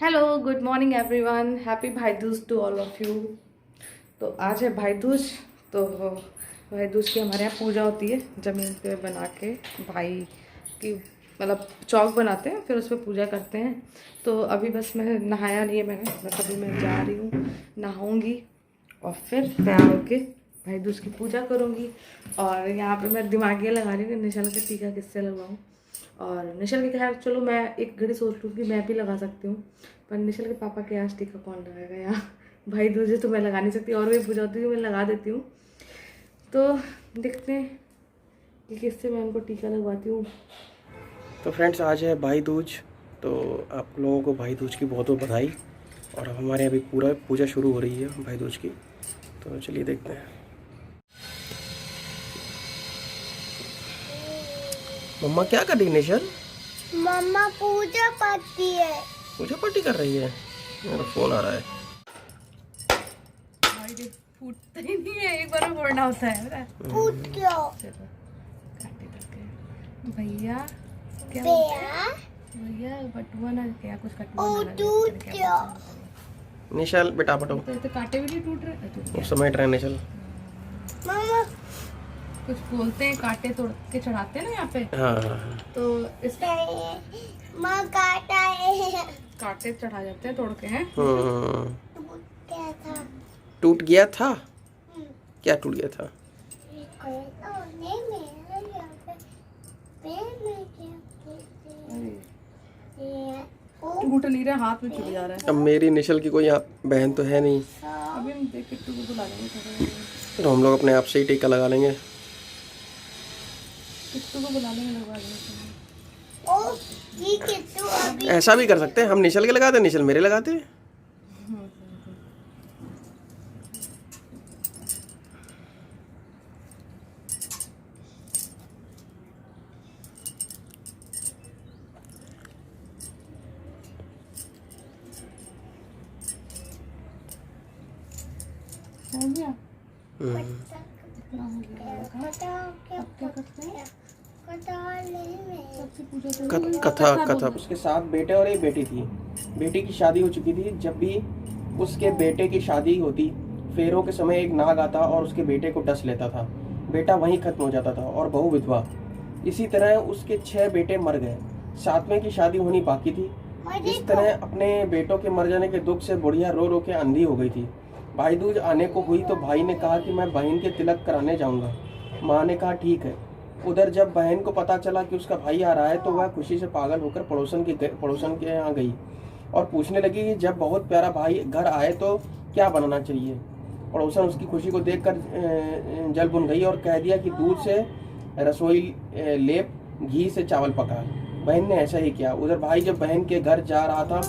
Hello, good morning everyone. Happy Bhai Dooj to all of you. तो आज है भाई दूज। तो भाई दूज की हमारे यहाँ पूजा होती है, ज़मीन पे बना के भाई की मतलब चौक बनाते हैं, फिर उस पर पूजा करते हैं। तो अभी बस मैं नहाया नहीं है मैंने, बस अभी मैं जा रही हूँ, नहाऊंगी और फिर तैयार होके भाई दूज की पूजा करूँगी। और यहाँ पे मैं दिमागिया लगा रही हूँ कि निशल का टीका किससे लगवाऊँ। और निशल के खैर चलो मैं एक घड़ी सोच लूँ कि मैं भी लगा सकती हूँ, पर निशल के पापा के यहाँ टीका कौन लगाएगा यहाँ। भाई दूज तो मैं लगा नहीं सकती, और भी पूजा होती है मैं लगा देती हूँ। तो देखते हैं कि किससे मैं उनको टीका लगवाती हूँ। तो फ्रेंड्स, आज है भाई दूज। तो आप लोगों को भाई दूज की बहुत बहुत बधाई। और हमारे अभी पूरा पूजा शुरू हो रही है भाई दूज की। तो चलिए देखते हैं। मम्मा क्या कर रही है निशल? मम्मा पूजा पाती है। पूजा पार्टी कर रही है। मेरा फोन आ रहा है। भाई फूटता ही नहीं है, एक बार में फोड़ना होता है। पूछ क्यों? चलो काटे करके भैया क्या भैया भैया बटुआ ना क्या कुछ कटवा ओ ना लगे, दूध क्या क्यों? पता। निशल बेटा बटो। तो कांटे भी नहीं टूट रहे तो उस समय ट्रेन निशल। मम्मा कुछ बोलते हैं, कांटे तोड़ के चढ़ाते हैं ना यहाँ पे। हाँ हाँ हाँ। तो इस माँ काटा है। कांटे चढ़ा जाते हैं तोड़ के हैं। क्या था? टूट गया था। क्या टूट गया था? नहीं मेरा यहाँ पे पैर में क्या टूट नहीं रहा, हाथ में छूट जा रहा है। अब मेरी निशल की कोई बहन तो है नहीं, अभी हम देख किट्टू को बुला लेंगे थोड़ा, तो हम लोग अपने आप से ही टीका लगा लेंगे। किट्टू को बुला लेंगे, लगवा लेंगे। ओ ये किट्टू अभी ऐसा भी कर सकते हैं, हम निशल के लगाते हैं, निशल मेरे लगाते हैं। हो गया। क्या करते हैं? कथा कथा उसके साथ बेटे और एक बेटी थी। बेटी की शादी हो चुकी थी। जब भी उसके बेटे की शादी होती, फेरों के समय एक नाग आता और उसके बेटे को डस लेता था। बेटा वहीं खत्म हो जाता था और बहू विधवा। इसी तरह उसके 6 बेटे मर गए। 7वें की शादी होनी बाकी थी। इस तरह अपने बेटों के मर जाने के दुख से बुढ़िया रो रो के अंधी हो गई थी। भाई दूज आने को हुई तो भाई ने कहा कि मैं बहन के तिलक कराने जाऊंगा। माँ ने कहा ठीक है। उधर जब बहन को पता चला कि उसका भाई आ रहा है तो वह खुशी से पागल होकर पड़ोसन के यहाँ गई और पूछने लगी कि जब बहुत प्यारा भाई घर आए तो क्या बनाना चाहिए। पड़ोसन उसकी खुशी को देखकर जल बुन गई और कह दिया कि दूध से रसोई लेप, घी से चावल पका। बहन ने ऐसा ही किया। उधर भाई जब बहन के घर जा रहा था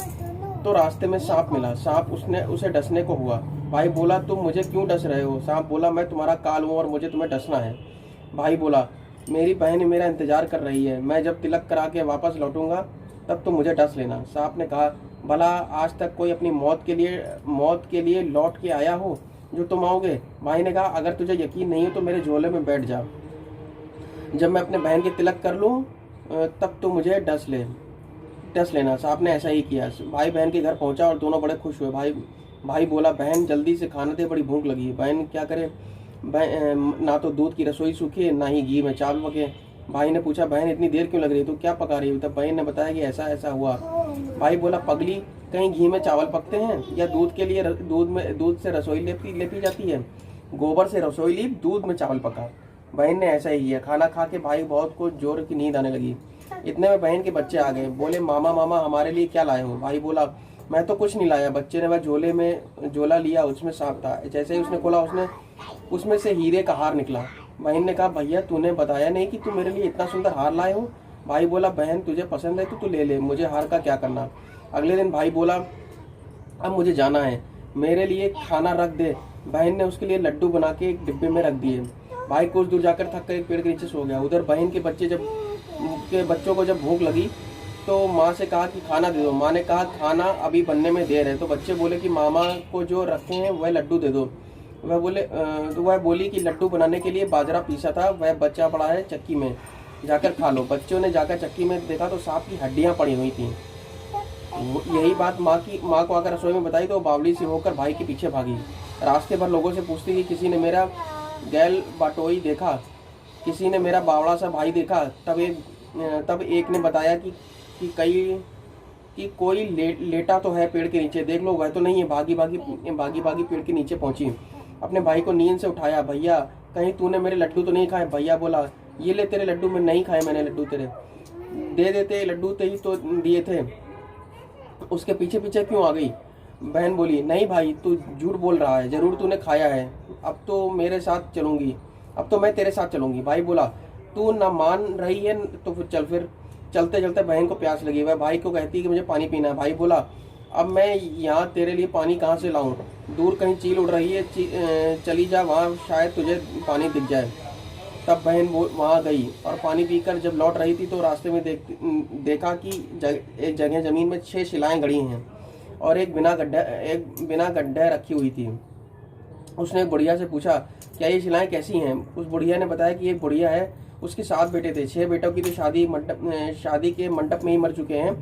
तो रास्ते में सांप मिला। सांप उसे डसने को हुआ। भाई बोला तुम मुझे क्यों डस रहे हो? सांप बोला मैं तुम्हारा काल हूँ और मुझे तुम्हें डसना है। भाई बोला मेरी बहन मेरा इंतजार कर रही है, मैं जब तिलक करा के वापस लौटूंगा तब तुम मुझे डस लेना। सांप ने कहा भला आज तक कोई अपनी मौत के लिए लौट के आया हो जो तुम आओगे? भाई ने कहा अगर तुझे यकीन नहीं हो तो मेरे झोले में बैठ जा, जब मैं अपने बहन के तिलक कर लूँ तब तुम मुझे डस लेना। सांप ने ऐसा ही किया। भाई बहन के घर पहुंचा और दोनों बड़े खुश हुए। भाई बोला बहन जल्दी से खाना दे, बड़ी भूख लगी है। बहन क्या करे? ना तो दूध की रसोई सूखी ना ही घी में चावल पके। भाई ने पूछा बहन इतनी देर क्यों लग रही है, तू क्या पका रही है? तब बहन ने बताया कि ऐसा ऐसा हुआ। भाई बोला पगली, कहीं घी में चावल पकते हैं या दूध से रसोई लेपी जाती है? गोबर से रसोई लीप, दूध में चावल पका। बहन ने ऐसा ही किया। खाना खा के भाई बहुत को जोर की नींद आने लगी। इतने में बहन के बच्चे आ गए। बोले मामा हमारे लिए क्या लाए हो? भाई बोला मैं तो कुछ नहीं लाया। बच्चे ने वह झोला लिया, उसमें सांप था। जैसे ही उसने खोला उसमें से हीरे का हार निकला। बहन ने कहा भैया तूने बताया नहीं कि तू मेरे लिए इतना सुंदर हार लाए हो? भाई बोला बहन तुझे पसंद है तो तू ले ले, मुझे हार का क्या करना। अगले दिन भाई बोला अब मुझे जाना है, मेरे लिए खाना रख दे। बहन ने उसके लिए लड्डू बना के एक डिब्बे में रख दिए। भाई कुछ दूर जाकर थक कर एक पेड़ के नीचे सो गया। उधर बहन के बच्चों को जब भूख लगी तो माँ से कहा कि खाना दे दो। माँ ने कहा खाना अभी बनने में देर है। तो बच्चे बोले कि मामा को जो रखे हैं वह लड्डू दे दो। वह बोली कि लड्डू बनाने के लिए बाजरा पीसा था, वह बचा पड़ा है चक्की में, जाकर खा लो। बच्चों ने जाकर चक्की में देखा तो सांप की हड्डियां पड़ी हुई थी। यही बात माँ को आकर रसोई में बताई तो वो बावली सी होकर भाई के पीछे भागी। रास्ते भर लोगों से पूछती कि किसी ने मेरा गैल बाटोई देखा, किसी ने मेरा बावड़ा सा भाई देखा। तब एक ने बताया कि कोई लेटा तो है पेड़ के नीचे, देख लो वह तो नहीं है। भागी भागी पेड़ के नीचे पहुंची, अपने भाई को नींद से उठाया। भैया कहीं तूने मेरे लड्डू तो नहीं खाए? भैया बोला ये ले तेरे लड्डू। मैं नहीं खाए मैंने लड्डू, तेरे दे देते लड्डू तेरी तो दिए थे, उसके पीछे पीछे क्यों आ गई? बहन बोली नहीं भाई तू झूठ बोल रहा है, जरूर तूने खाया है। अब तो मैं तेरे साथ चलूंगी। भाई बोला तू ना मान रही है तो फिर चल। फिर चलते चलते बहन को प्यास लगी, वह भाई को कहती कि मुझे पानी पीना है। भाई बोला अब मैं यहाँ तेरे लिए पानी कहाँ से लाऊं? दूर कहीं चील उड़ रही है, चली जा वहाँ, शायद तुझे पानी दिख जाए। तब बहन वहाँ गई और पानी पीकर जब लौट रही थी तो रास्ते में देखा कि एक जगह जमीन में 6 शिलाएं गड़ी हैं और एक बिना गड्ढे रखी हुई थी। उसने एक बुढ़िया से पूछा क्या ये शिलाएं कैसी हैं? उस बुढ़िया ने बताया कि एक बुढ़िया है, उसके 7 बेटे थे। 6 बेटों की तो शादी के मंडप में ही मर चुके हैं,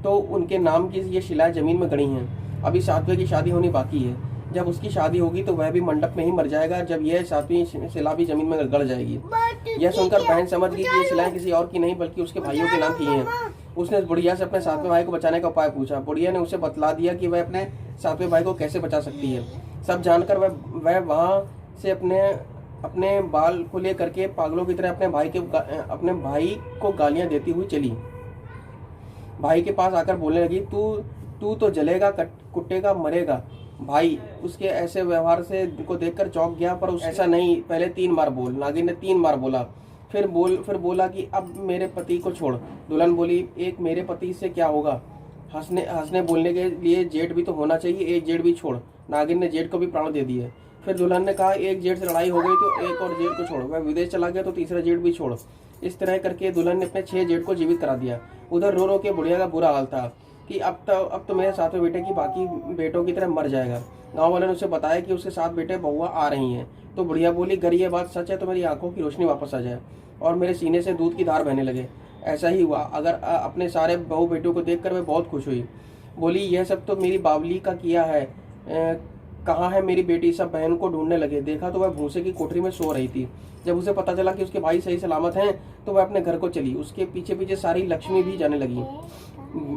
तो उनके नाम की ये शिलाएं जमीन में गड़ी हैं। अभी 7वें की शादी होनी बाकी है। जब उसकी शादी होगी तो वह भी मंडप में ही मर जाएगा, जब यह 7वीं शिला भी जमीन में गड़ जाएगी। यह सुनकर बहन समझ गई कि ये शिलाएं किसी और की नहीं बल्कि उसके भाइयों के नाम की हैं। उसने बुढ़िया से अपने 7वें भाई को बचाने का उपाय पूछा। बुढ़िया ने उसे बतला दिया कि वह अपने 7वें भाई को कैसे बचा सकती है। सब जानकर वह वहां से अपने बाल को ले करके पागलों की तरह अपने भाई को गालियां देती हुई चली। भाई के पास आकर बोलने लगी तू तो जलेगा, कुटेगा, मरेगा। भाई उसके ऐसे व्यवहार से को देखकर चौंक गया, पर ऐसा नहीं, पहले 3 बार बोल। नागिन ने 3 बार बोला। फिर बोला कि अब मेरे पति को छोड़। दुल्हन बोली एक मेरे पति से क्या होगा? हंसने बोलने के लिए जेठ भी तो होना चाहिए, एक जेठ भी छोड़। नागिन ने जेठ को भी प्राण दे दिए। फिर दुल्हन ने कहा एक जेठ से लड़ाई हो गई तो एक और जेठ को छोड़। वह विदेश चला गया तो तीसरा जेठ भी छोड़। इस तरह करके दुल्हन ने अपने 6 जेठ को जीवित करा दिया। उधर रो के बुढ़िया का बुरा हाल था कि अब तो मेरे 7वें बेटे की बाकी बेटों की तरह मर जाएगा। गांव वालों ने उसे बताया कि उसके 7 बेटे बहुआ आ रही हैं। तो बुढ़िया बोली अगर ये बात सच है तो मेरी आंखों की रोशनी वापस आ जाए और मेरे सीने से दूध की धार बहने लगे। ऐसा ही हुआ। अगर अपने सारे बहू बेटों को देखकर वह बहुत खुश हुई। बोली यह सब तो मेरी बावली का किया है, कहाँ है मेरी बेटी? सब बहन को ढूंढने लगे। देखा तो वह भूसे की कोठरी में सो रही थी। जब उसे पता चला कि उसके भाई सही सलामत हैं तो वह अपने घर को चली। उसके पीछे पीछे सारी लक्ष्मी भी जाने लगी।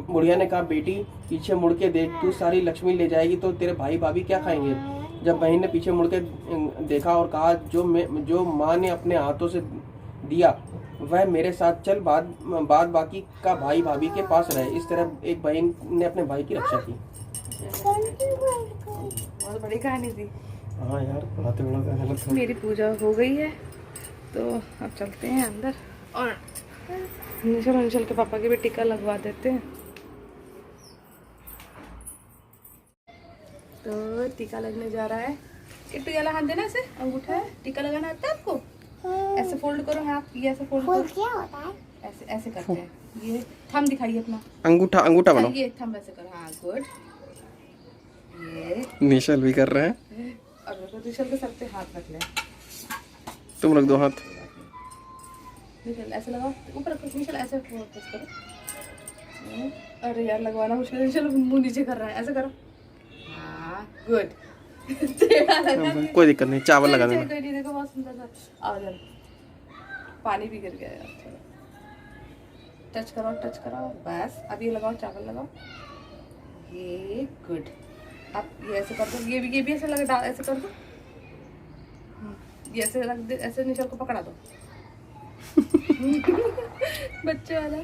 बुढ़िया ने कहा बेटी पीछे मुड़ के देख, तू सारी लक्ष्मी ले जाएगी तो तेरे भाई भाभी क्या खाएंगे? जब बहन ने पीछे मुड़ के देखा और कहा जो माँ ने अपने हाथों से दिया वह मेरे साथ चल, बाद बाकी का भाई भाभी के पास रहे। इस तरह एक बहन ने अपने भाई की रक्षा की। बहुत बड़ी कहानी थी। हाँ यार बहुत बड़ा कहानी। मेरी पूजा हो गई है तो अब चलते हैं अंदर और निशल के पापा की भी टीका लगवा देते हैं। तो टीका लगने जा रहा है। किट्टू वाला हाथ देना, ऐसे अंगूठा है, टीका लगाना आता है आपको? ऐसे फोल्ड करो हाथ, ये ऐसे फोल्ड करो। क्या होता है? ऐसे ऐसे करते हैं। ये थंब दिखाइए अपना, अंगूठा बनाओ। ये थंब ऐसे करो। हाँ गुड। ये निशल भी कर रहे हैं। और निशल के सर पे हाथ रख ले। तुम रख दो हाथ। निशल ऐसे लगाओ, ऊपर रखो। निशल ऐसे फोकस करो। अरे यार लगवाना मुश्किल है। निशल मुंह नीचे कर रहा है, ऐसे करो। हाँ गुड। कोई दिक्कत नहीं, चावल लगा देना। कोई नहीं, देखो बहुत सुंदर सा। आओ जरा, पानी भी गिर गया यार। टच करो बस। अब ये लगाओ, चावल लगाओ। ये गुड। अब ये ऐसे कर दो। ये भी ऐसे लगा, ऐसे कर दो। ये ऐसे रख दे, ऐसे निशल को पकड़ा दो। बच्चे वाला।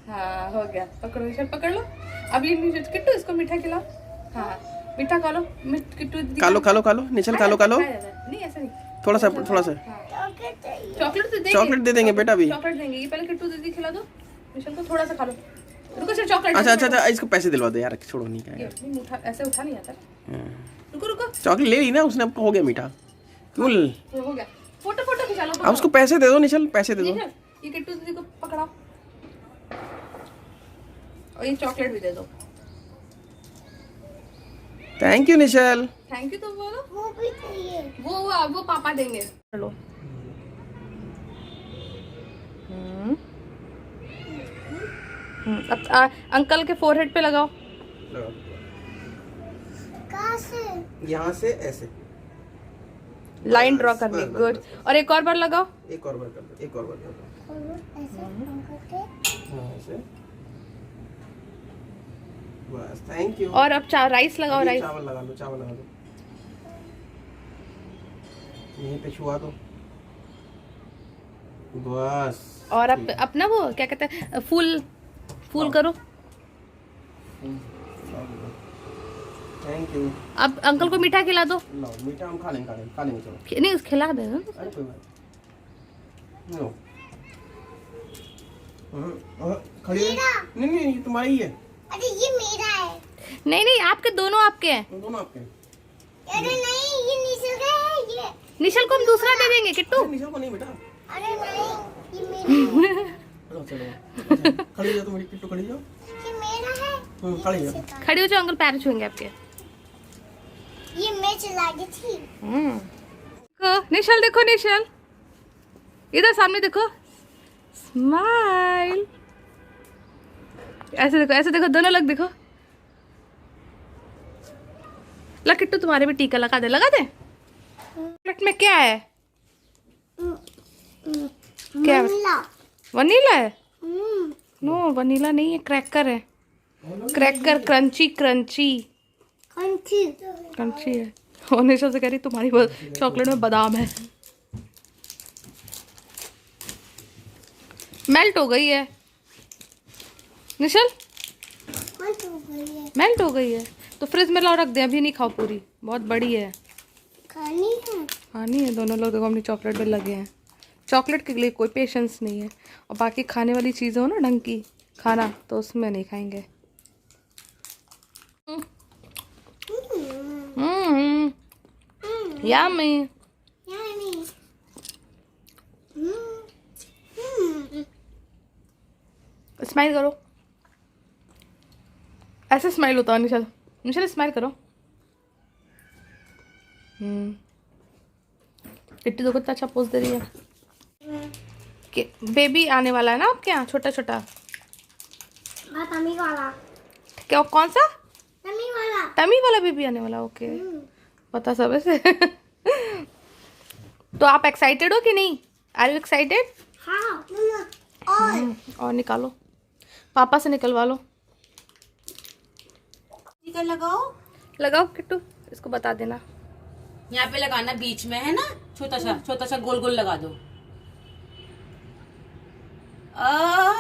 हाँ हो गया। पकड़ो निशल, पकड़ लो। अब ये किट्टू इसको मीठा खिलाओ। हाँ मीठा खा लो। किट्टू खा लो निशल, खा लो। नहीं ऐसा नहीं, थोड़ा सा चॉकलेट दे देंगे बेटा। भी चॉकलेट देंगे। ये पहले किट्टू दीदी खिला दो निशल को, थोड़ा सा खा लो। रुको सर, चॉकलेट। अच्छा इसको पैसे दिलवा दो यार, छोड़ो नहीं का ऐसे उठा नहीं आता। रुको चॉकलेट ले ली ना उसने, अब हो गया मीठा। कूल हो गया। फोटो खिंचा लो। अब उसको पैसे दे दो निशल, पैसे दे दो। ये किट्टू दीदी को पकड़ाओ और ये चॉकलेट भी दे दो। Thank you initial. Thank you तो बोलो। वो भी चाहिए। वो पापा देंगे। चलो अब अंकल के फोरहेड पे लगाओ। लगाओ। कहाँ से? यहाँ से ऐसे लाइन ड्रॉ बस, करनी। बस, गुड। बस, और एक और बार लगाओ। एक और बार कर दो, एक और बार कर दो। और ऐसे करके हाँ ऐसे। बस थैंक यू। और अब राइस लगाओ। अभी राइस चावल लगा लो, चावल लगा दो। यहीं पे छुआ दो। बस। और अब अपना वो क्या कहते हैं फूल फूल करो। Thank you. अब अंकल को मीठा खिला दो। लो मीठा हम खा लेंगे चलो। नहीं खिला दे ना। अरे कोई बात लो। खड़ी हो। नहीं नहीं ये तुम्हारी ही है। अरे ये मेरा है। नहीं नहीं आपके दोनों आपके हैं। दोनों आपके। अरे नहीं ये निशल का है ये। निशल को हम दूसरा दे देंगे किट्टू। निशा को नहीं बेटा। अरे नहीं ये मेरा है। चलो चलो खड़ी जाओ तुम्हारी किट्टू खड़ी जाओ। ये मेरा है। खड़ी जाओ। खड़ी हो जाओ अंकल पैर छुएंगे आपके। ये मैं चला गई थी। निशल देखो निशल इधर सामने देखो। स्माइल। ऐसे देखो दोनों लोग देखो। ला किट्टू तुम्हारे भी टीका लगा दे। चॉकलेट में क्या है? क्या वनीला। वनीला है? नो वनीला नहीं है क्रैकर है। Cracker crunchy crunchy Kanchi. Crunchy है। और निशा से कह रही तुम्हारी चॉकलेट में बादाम है। मेल्ट हो गई है निशल। मेल्ट हो गई है तो फ्रिज में लाओ रख दे। अभी नहीं खाओ पूरी बहुत बड़ी है। खानी है। खानी है। दोनों लोग देखो अपनी चॉकलेट में लगे हैं। चॉकलेट के लिए कोई पेशेंस नहीं है। और बाकी खाने वाली चीज़ें हो ना ढंग की खाना तो उसमें नहीं खाएंगे। यम्मी। यानी स्माइल करो। ऐसे स्माइल होता है निशल। निशल स्माइल करो। किट्टी तो कितना अच्छा पोज दे रही है। कि बेबी आने वाला है ना आपके यहाँ छोटा छोटा। तमी वाला। क्या कौन सा? तमी वाला। टमी वाला बेबी आने वाला। ओके पता सब ऐसे। तो आप एक्साइटेड हो कि नहीं? Are you excited? हाँ मम्मा। और निकालो पापा से निकलवा लो। स्टिकर लगाओ। लगाओ किट्टू इसको बता देना। यहाँ पे लगाना बीच में है ना। छोटा सा गोल गोल लगा दो।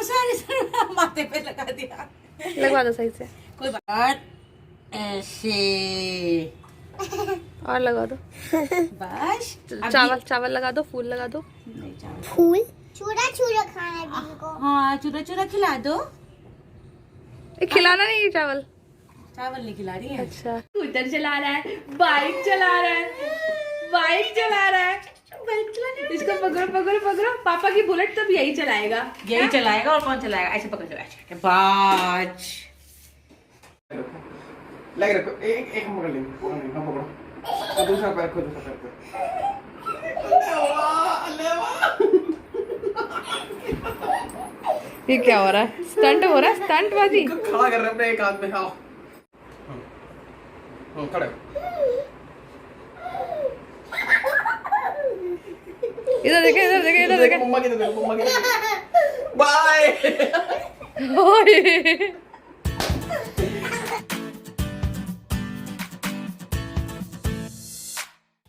सारे माथे पे लगा दिया। लगवा दो सही से। कोई बात ऐसे और लगा दो। बस चावल चावल लगा दो। फूल लगा दो। फूल चूरा चूरा खाना है इनको। हाँ चूरा चूरा खिला दो। खिलाना नहीं है चावल। चावल नहीं खिला रही है। अच्छा स्कूटर चला रहा है बाइक चला रहा है बाइक चला रहा है। इसको पकड़ो पकड़ो पकड़ो। पापा की बुलेट तो भी यही चलाएगा। यही चलाएगा और कौन चलाएगा? ऐसे पकड़ लो ऐसे। बाज लग रखो एक एक पकड़ लेंगे। हाँ पकड़ो। दूसरा पैर खोल दूसरा पैर ये क्या हो रहा है? स्टंट हो रहा है स्टंट बाजी। खड़ा कर रहे अपने एक हाथ में। हाँ खड़े। इधर देखे इधर देखे इधर देखे। मम्मा की तो मम्मा की। बाय। ओए